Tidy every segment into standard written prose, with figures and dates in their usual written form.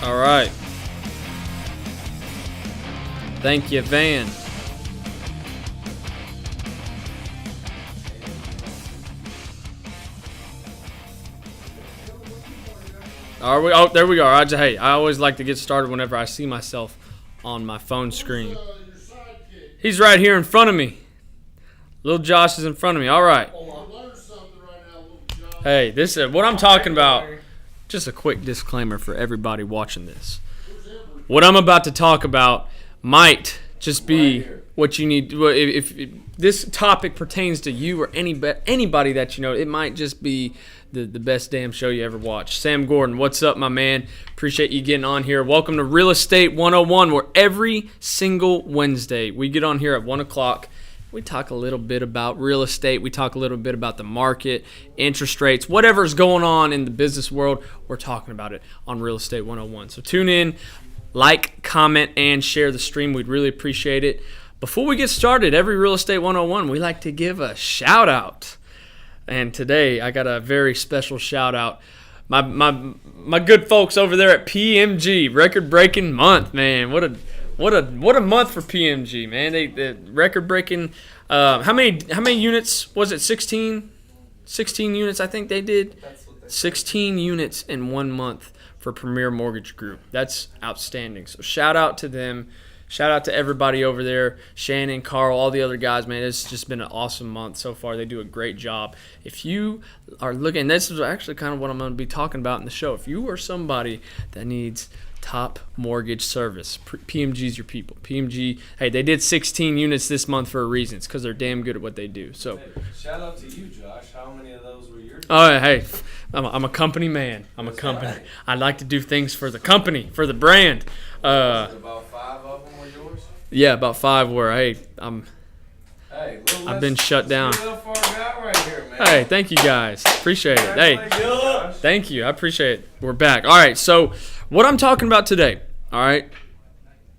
All right. Thank you, Van. Are we? Oh, there we are. I always like to get started whenever I see myself on my phone screen. He's right here in front of me. Little Josh is in front of me. All right. Hey, this is what I'm talking about. Just a quick disclaimer for everybody watching this. What I'm about to talk about might just be what you need. If this topic pertains to you or anybody that you know, it might just be the best damn show you ever watched. Sam Gordon, what's up, my man? Appreciate you getting on here. Welcome to Real Estate 101, where every single Wednesday we get on here at 1 o'clock. We talk a little bit about real estate. We talk a little bit about the market, interest rates, whatever's going on in the business world. We're talking about it on Real Estate 101. So tune in, like, comment, and share the stream. We'd really appreciate it. Before we get started, every Real Estate 101, we like to give a shout out. And today I got a very special shout out. My good folks over there at PMG, record-breaking month, man. What a month for PMG, man. They record-breaking. How many units was it? 16 units, I think they did. 16 units in 1 month for Premier Mortgage Group. That's outstanding. So shout out to them. Shout out to everybody over there, Shannon, Carl, all the other guys, man. It's just been an awesome month so far. They do a great job. If you are looking, this is actually kind of what I'm going to be talking about in the show. If you are somebody that needs top mortgage service, PMG's your people. PMG, hey, they did 16 units this month for a reason. It's because they're damn good at what they do. So, hey, shout out to you, Josh. How many of those were yours? Oh, hey, I'm a company man. I'm a company. Right. I like to do things for the company, for the brand. Was it about 5 of them were yours? Yeah, about 5 were. Hey, I've been shut down. Right here, man. Hey, thank you guys. Appreciate it. Hey, thank you. I appreciate it. We're back. All right, so what I'm talking about today, all right,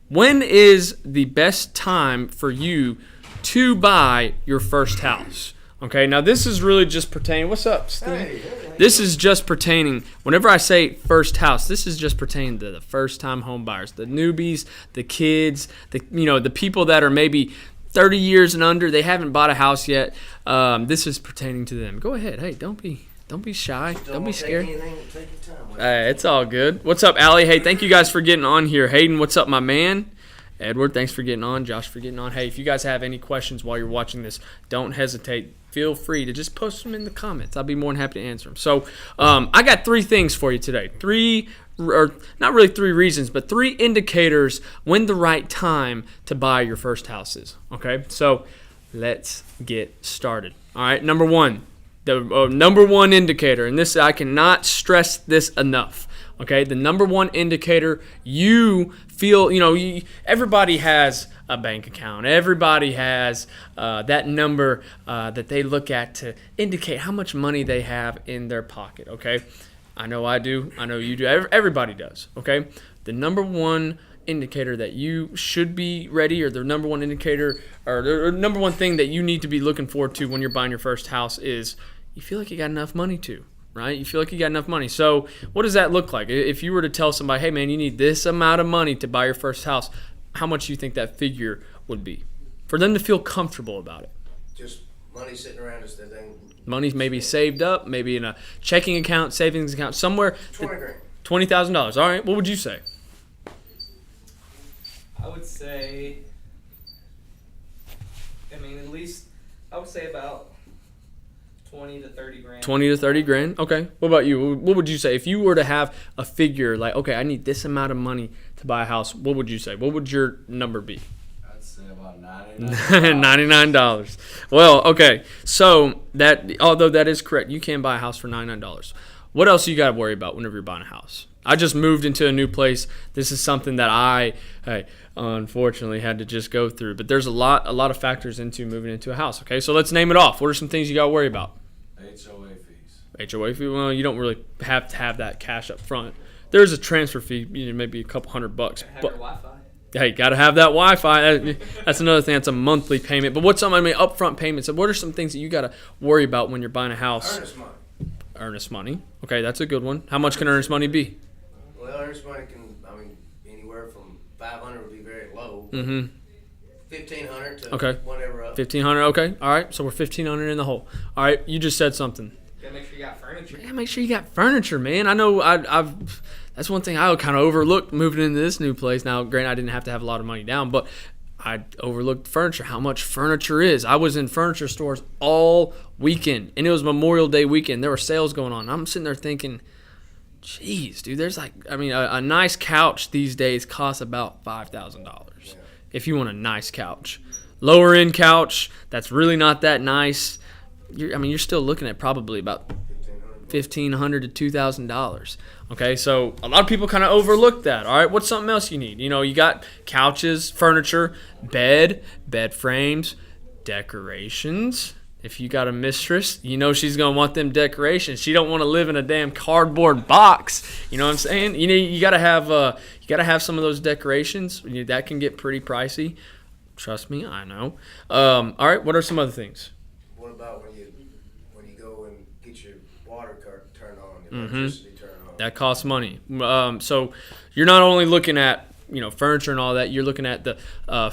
when is the best time for you to buy your first house? Okay, now this is really just pertaining. What's up, Steve? Hey. This is just pertaining. Whenever I say first house, this is just pertaining to the first-time home buyers, the newbies, the kids, the people that are maybe 30 years and under. They haven't bought a house yet. This is pertaining to them. Go ahead. Hey, don't be shy. Don't be scared. It's all good. What's up, Allie? Hey, thank you guys for getting on here. Hayden, what's up, my man? Edward, thanks for getting on. Josh, for getting on. Hey, if you guys have any questions while you're watching this, don't hesitate. Feel free to just post them in the comments. I'll be more than happy to answer them. So I got 3 things for you today. Not really 3 reasons, but 3 indicators when the right time to buy your first house is. Okay, so let's get started. All right, number 1. The number 1 indicator, and this I cannot stress this enough. Okay, the number 1 indicator you feel, everybody has a bank account. Everybody has that number that they look at to indicate how much money they have in their pocket. Okay, I know I do. I know you do. Everybody does. Okay, the number 1 indicator that you should be ready, or the number 1 indicator, or the number 1 thing that you need to be looking forward to when you're buying your first house is you feel like you got enough money to. Right? You feel like you got enough money. So what does that look like? If you were to tell somebody, hey, man, you need this amount of money to buy your first house, how much do you think that figure would be for them to feel comfortable about it? Just money sitting around us. Money's maybe saved up, maybe in a checking account, savings account, somewhere. $20,000. $20,000. All right. What would you say? I would say, at least, I would say about 20 to 30 grand. 20 to 30 grand. Okay. What about you? What would you say if you were to have a figure like, okay, I need this amount of money to buy a house? What would you say? What would your number be? I'd say about $99. Well, okay. So although that is correct, you can buy a house for $99. What else you got to worry about whenever you're buying a house? I just moved into a new place. This is something that I unfortunately had to just go through. But there's a lot of factors into moving into a house. Okay, so let's name it off. What are some things you got to worry about? HOA fees. HOA fee. Well, you don't really have to have that cash up front. There's a transfer fee, maybe a couple $100. But Wi-Fi. Hey, got to have that Wi-Fi. That's another thing. That's a monthly payment. But what's upfront payments? So what are some things that you got to worry about when you're buying a house? Earnest money. Earnest money. Okay, that's a good one. How much can earnest money be? Well, earnest money can 500 would be very low. Mm-hmm. 1,500 to Okay. whatever up. 1,500. Okay. All right. So we're 1,500 in the hole. All right. You just said something. You gotta make sure you got furniture. Yeah, make sure you got furniture, man. I know I've that's one thing I kind of overlooked moving into this new place. Now, granted, I didn't have to have a lot of money down, but I overlooked furniture, how much furniture is. I was in furniture stores all weekend, and it was Memorial Day weekend. There were sales going on. I'm sitting there thinking, geez, dude, there's a nice couch these days costs about $5,000 if you want a nice couch. Lower end couch that's really not that nice, you're still looking at probably about $1,500 to $2,000. Okay, so a lot of people kind of overlook that. All right, what's something else you need? You got couches, furniture, bed frames, decorations. If you got a mistress, she's gonna want them decorations. She don't want to live in a damn cardboard box. You know what I'm saying? You gotta have some of those decorations. That can get pretty pricey. Trust me, I know. All right, what are some other things? What about when you go and get your water turned on, your electricity turned on? That costs money. So you're not only looking at furniture and all that, you're looking at the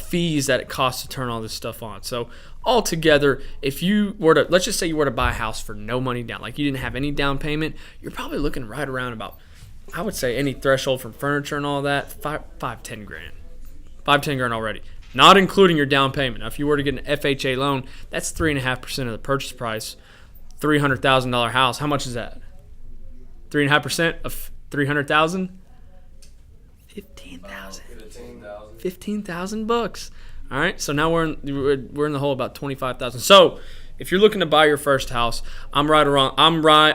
fees that it costs to turn all this stuff on. So altogether, if you were to, let's just say you were to buy a house for no money down, like you didn't have any down payment, you're probably looking right around about, I would say, any threshold from furniture and all that, 10 grand. 5-10 grand already, not including your down payment. Now, if you were to get an FHA loan, that's 3.5% of the purchase price. $300,000 house, how much is that? 3.5% of 300,000? 15,000. 15,000 bucks. All right, so now we're in the hole about 25,000. So if you're looking to buy your first house, I'm right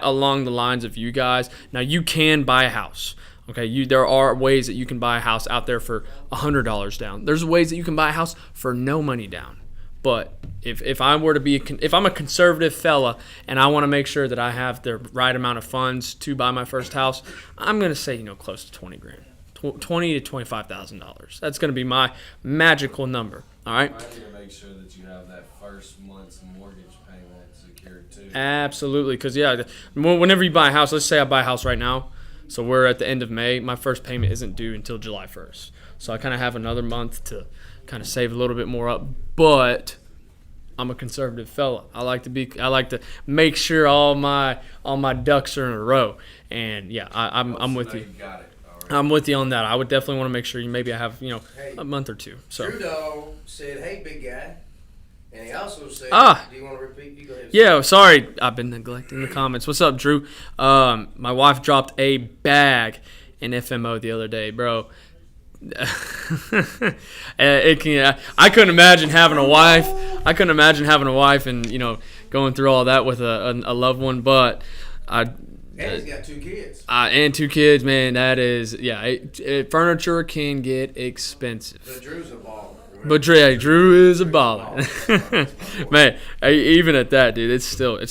along the lines of you guys. Now you can buy a house. Okay, there are ways that you can buy a house out there for $100 down. There's ways that you can buy a house for no money down. But if I'm a conservative fella and I want to make sure that I have the right amount of funds to buy my first house, I'm gonna say close to 20 grand. $20,000 to $25,000. That's going to be my magical number. All right. You might need to make sure that you have that first month's mortgage payment secured too. Absolutely, because whenever you buy a house, let's say I buy a house right now, so we're at the end of May. My first payment isn't due until July 1st, so I kind of have another month to kind of save a little bit more up. But I'm a conservative fella. I like to make sure all my ducks are in a row. And yeah, I'm with you. You got it. I'm with you on that. I would definitely want to make sure maybe I have a month or two. So Trudeau said, "Hey, big guy," and he also said, "Do you want to repeat? You go ahead." Yeah, sorry, I've been neglecting the comments. What's up, Drew? My wife dropped a bag in FMO the other day, bro. I couldn't imagine having a wife. And going through all that with a loved one, but And he's got 2 kids. And 2 kids, man. That is, furniture can get expensive. But Drew's a baller. But Drew is a baller. Man, even at that, dude,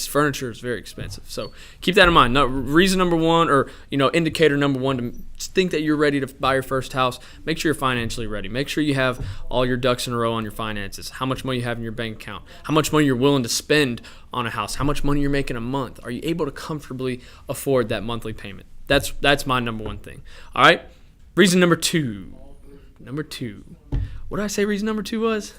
furniture is very expensive. So keep that in mind. Reason number one, or indicator number one to think that you're ready to buy your first house. Make sure you're financially ready. Make sure you have all your ducks in a row on your finances. How much money you have in your bank account. How much money you're willing to spend on a house. How much money you're making a month. Are you able to comfortably afford that monthly payment? That's my number one thing. All right. Reason number two. What did I say reason number 2 was?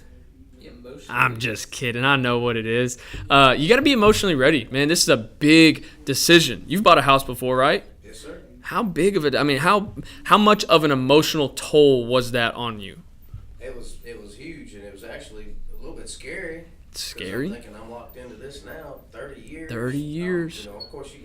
I'm just kidding. I know what it is. You got to be emotionally ready, man. This is a big decision. You've bought a house before, right? Yes, sir. How big of it? I mean, how much of an emotional toll was that on you? It was huge, and it was actually a little bit scary. Scary? I'm thinking I'm locked into this now, 30 years. 30 years. Of course you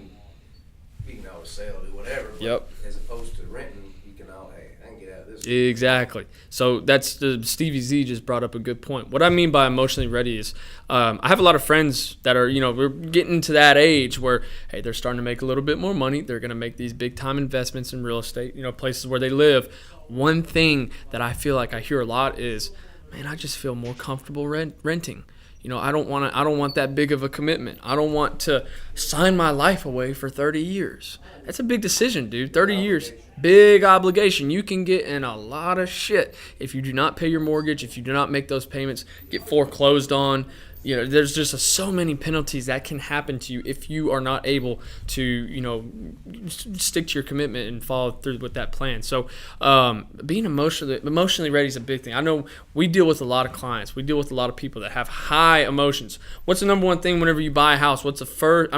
can always sell, do whatever. But Yep. As opposed to renting, you can I can get out of this. Exactly. So that's Stevie Z just brought up a good point. What I mean by emotionally ready is I have a lot of friends that are, we're getting to that age where, hey, they're starting to make a little bit more money. They're going to make these big time investments in real estate, places where they live. One thing that I feel like I hear a lot is, man, I just feel more comfortable renting. I don't want that big of a commitment. I don't want to sign my life away for 30 years. That's a big decision, dude. 30 years, big obligation. You can get in a lot of shit if you do not pay your mortgage, if you do not make those payments, get foreclosed on. there's just so many penalties that can happen to you if you are not able to, stick to your commitment and follow through with that plan. So being emotionally ready is a big thing. I know we deal with a lot of clients. We deal with a lot of people that have high emotions. What's the number one thing whenever you buy a house? What's the first?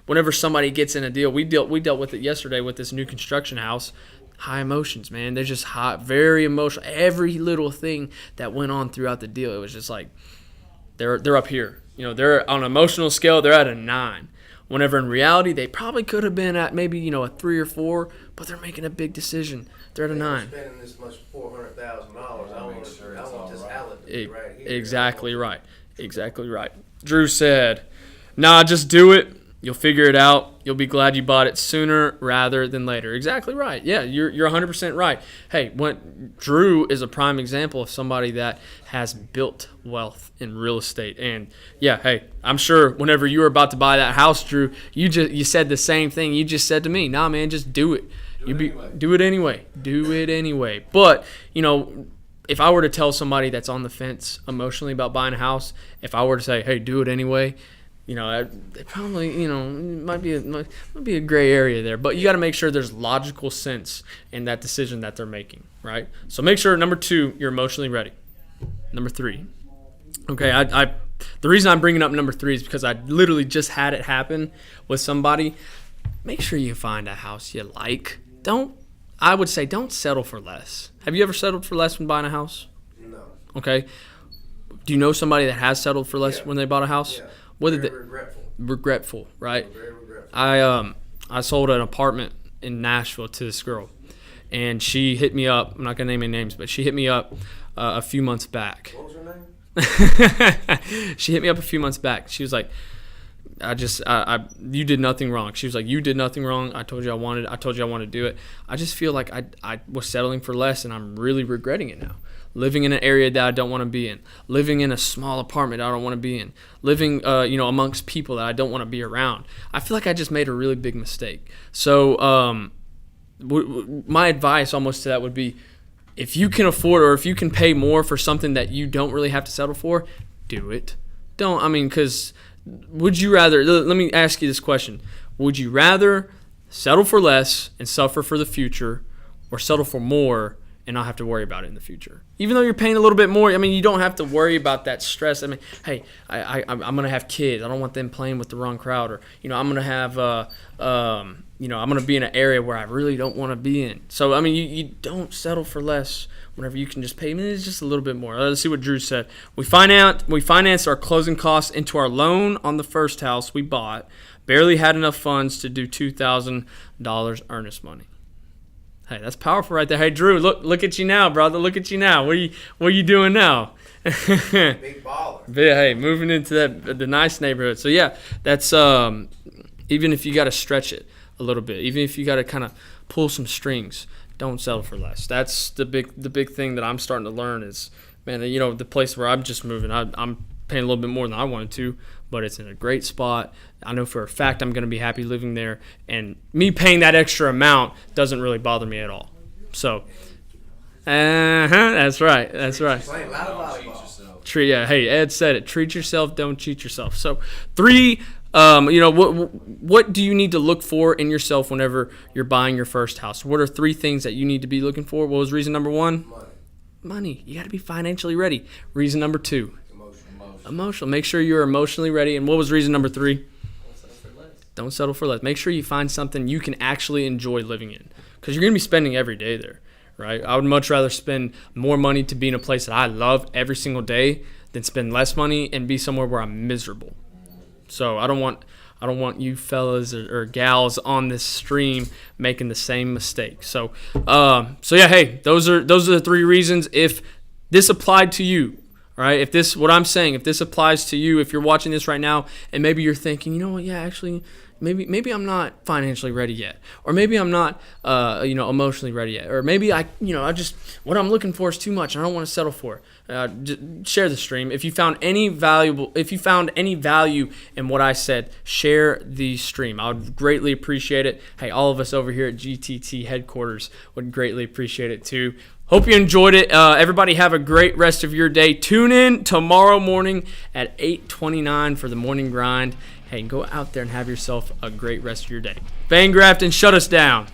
Whenever somebody gets in a deal, we dealt with it yesterday with this new construction house. High emotions, man. They're just hot, very emotional. Every little thing that went on throughout the deal, it was just like they're up here. They're on an emotional scale. They're at a 9. Whenever in reality, they probably could have been at maybe a 3 or 4, but they're making a big decision. They're at a 9. Spending this much $400,000. I want this outlet to be right here. Exactly right. Exactly right. Drew said, "Nah, just do it. You'll figure it out. You'll be glad you bought it sooner rather than later." Exactly right. Yeah, you're 100% right. Hey, Drew is a prime example of somebody that has built wealth in real estate. And yeah, hey, I'm sure whenever you were about to buy that house, Drew, you said the same thing you just said to me. Nah, man, just do it. Do it anyway. Do it anyway. But, if I were to tell somebody that's on the fence emotionally about buying a house, if I were to say, "Hey, do it anyway," they probably, might be a gray area there. But you got to make sure there's logical sense in that decision that they're making, right? So make sure, number 2, you're emotionally ready. Number 3. Okay, the reason I'm bringing up number 3 is because I literally just had it happen with somebody. Make sure you find a house you like. I would say don't settle for less. Have you ever settled for less when buying a house? No. Okay. Do you know somebody that has settled for less when they bought a house? Yeah. What did Regretful. Regretful, right? Very regretful. I sold an apartment in Nashville to this girl, and she hit me up. I'm not gonna name any names, but she hit me up a few months back. What was her name? She hit me up a few months back. She was like, you did nothing wrong. She was like, you did nothing wrong. I told you I wanted to do it. I just feel like I was settling for less, and I'm really regretting it now. Living in an area that I don't want to be in, living in a small apartment I don't want to be in, living amongst people that I don't want to be around. I feel like I just made a really big mistake. So my advice almost to that would be, if you can afford or if you can pay more for something that you don't really have to settle for, do it. Because would you rather, let me ask you this question. Would you rather settle for less and suffer for the future, or settle for more and not have to worry about it in the future? Even though you're paying a little bit more, you don't have to worry about that stress. Hey, I'm going to have kids. I don't want them playing with the wrong crowd. Or, I'm going to have, I'm going to be in an area where I really don't want to be in. So, you don't settle for less whenever you can just pay. It's just a little bit more. Let's see what Drew said. We financed our closing costs into our loan on the first house we bought. Barely had enough funds to do $2,000 earnest money. Hey, that's powerful right there. Hey, Drew, look at you now, brother. Look at you now. What are you doing now? Big baller. Yeah, hey, moving into the nice neighborhood. So yeah, that's even if you got to stretch it a little bit, even if you got to kind of pull some strings, don't settle for less. That's the big thing that I'm starting to learn is, man, the place where I'm just moving, I'm paying a little bit more than I wanted to, but it's in a great spot. I know for a fact I'm going to be happy living there, and me paying that extra amount doesn't really bother me at all. So, that's right. Play a lot of volleyball. Yeah, hey, Ed said it. Treat yourself, don't cheat yourself. So, 3, what do you need to look for in yourself whenever you're buying your first house? What are 3 things that you need to be looking for? What was reason number 1? Money. You got to be financially ready. Reason number 2? Emotional. Make sure you're emotionally ready. And what was reason number 3? Don't settle for less. Make sure you find something you can actually enjoy living in, because you're going to be spending every day there, right? I would much rather spend more money to be in a place that I love every single day than spend less money and be somewhere where I'm miserable. So I don't want you fellas or gals on this stream making the same mistake. So yeah, hey, those are the 3 reasons. If this applied to you, all right, if this applies to you, if you're watching this right now and maybe you're thinking, actually, maybe I'm not financially ready yet, or maybe I'm not, emotionally ready yet, or maybe I just what I'm looking for is too much and I don't want to settle for it. Share the stream. If you found any value in what I said, share the stream. I would greatly appreciate it. Hey, all of us over here at GTT headquarters would greatly appreciate it too. Hope you enjoyed it. Everybody have a great rest of your day. Tune in tomorrow morning at 8:29 for the morning grind. Hey, go out there and have yourself a great rest of your day. Van Grafton, shut us down.